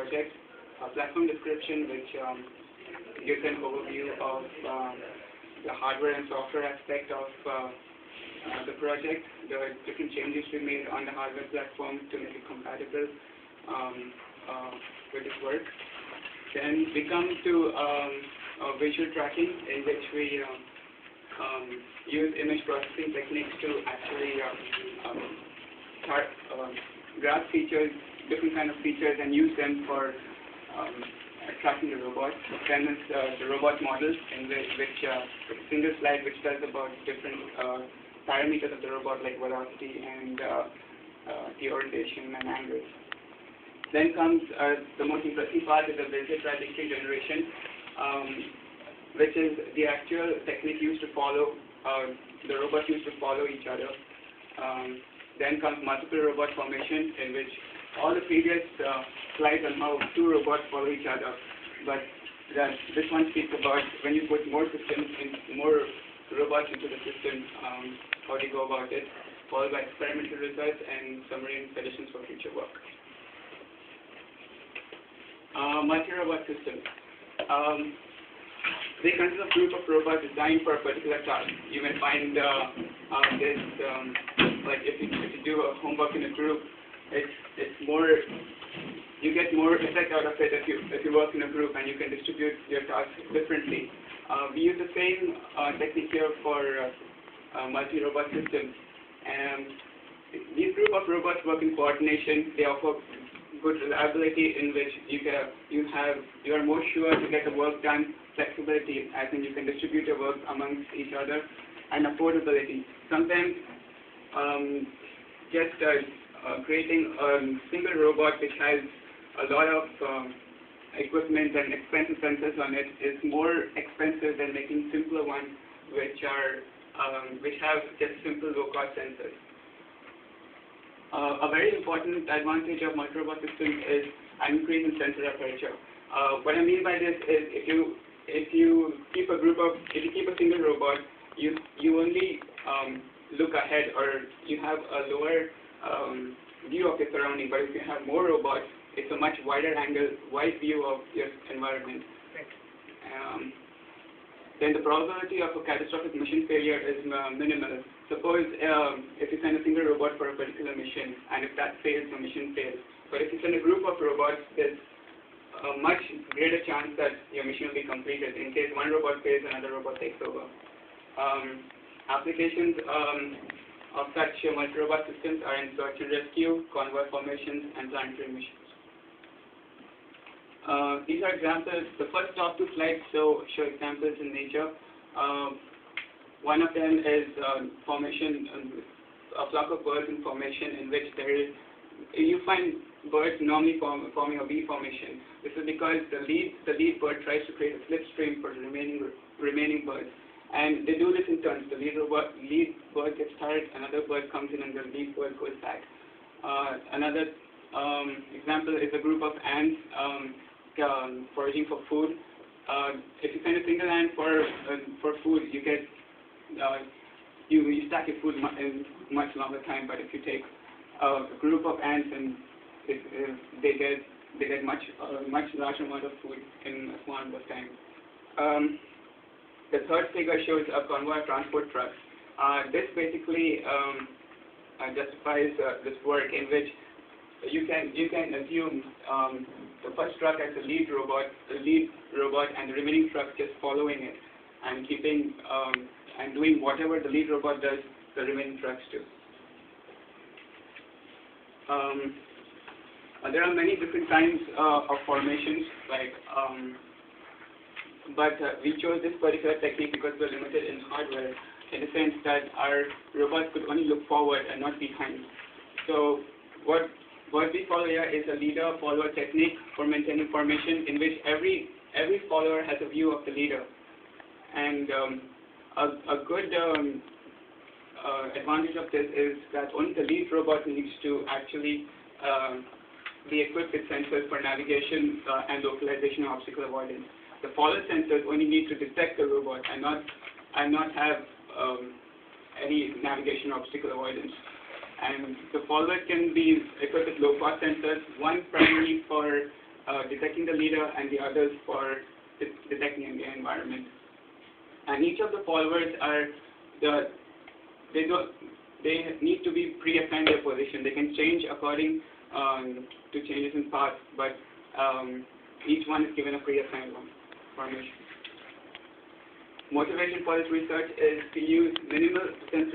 project, a platform description which gives an overview of the hardware and software aspect of the project, the different changes we made on the hardware platform to make it compatible with its work. Then we come to visual tracking, in which we use image processing techniques to actually grab features, different kind of features, and use them for tracking the robot. Then is the robot model, in which a single slide which tells about different parameters of the robot, like velocity and the orientation and angles. Then comes the most interesting part, is the visual trajectory generation, which is the actual technique used to follow, the robots used to follow each other. Then comes multiple robot formation, in which all the previous slides on how two robots follow each other, but this one speaks about when you put more systems in, more robots into the system, how do you go about it, followed by experimental results and summary and suggestions for future work. Multi-robot systems. They consist of a group of robots designed for a particular task. You may find this, like if you do a homework in a group, it's more, you get more effect out of it if you work in a group and you can distribute your tasks differently. We use the same technique here for multi-robot systems. These group of robots work in coordination. They offer good reliability, in which you are more sure to get the work done. Flexibility, as in you can distribute your work amongst each other, and affordability. Sometimes just creating a single robot which has a lot of equipment and expensive sensors on it is more expensive than making simpler ones which have just simple low-cost sensors. A very important advantage of multi-robot systems is an increase in sensor aperture. What I mean by this is, if you keep a single robot, you only look ahead, or you have a lower view of your surrounding. But if you have more robots, it's a much wider angle, wide view of your environment. Then the probability of a catastrophic mission failure is minimal. Suppose if you send a single robot for a particular mission, and if that fails, the mission fails. But if you send a group of robots, there's a much greater chance that your mission will be completed. In case one robot fails, another robot takes over. Applications of such multi-robot systems are in search and rescue, convoy formations, and planetary missions. These are examples. The first top two slides show examples in nature. One of them is formation, a flock of birds in formation, in which you find birds normally forming a V formation. This is because the lead bird tries to create a slipstream for the remaining birds, and they do this in turns. The lead bird gets tired, another bird comes in, and the lead bird goes back. Another example is a group of ants foraging for food. If you send a single ant for food, you get you stack your food in much longer time. But if you take a group of ants, and they get much larger amount of food in a small amount of time. The third figure shows a convoy of transport trucks. This basically justifies this work, in which you can assume the first truck as the lead robot, and the remaining trucks just following it and keeping and doing whatever the lead robot does, the remaining trucks do. There are many different kinds of formations, but we chose this particular technique because we're limited in hardware, in the sense that our robots could only look forward and not behind. So what we follow here is a leader-follower technique for maintaining formation, in which every follower has a view of the leader. And a good advantage of this is that only the lead robot needs to actually be equipped with sensors for navigation and localization and obstacle avoidance. The follower sensors only need to detect the robot and not have any navigation or obstacle avoidance. And the follower can be equipped with low-cost sensors, one primarily for detecting the leader, and the others for detecting the environment. And each of the followers they need to be pre-assigned their position. They can change according to changes in path, but each one is given a pre-assigned formation. Motivation for this research is to use minimal sensory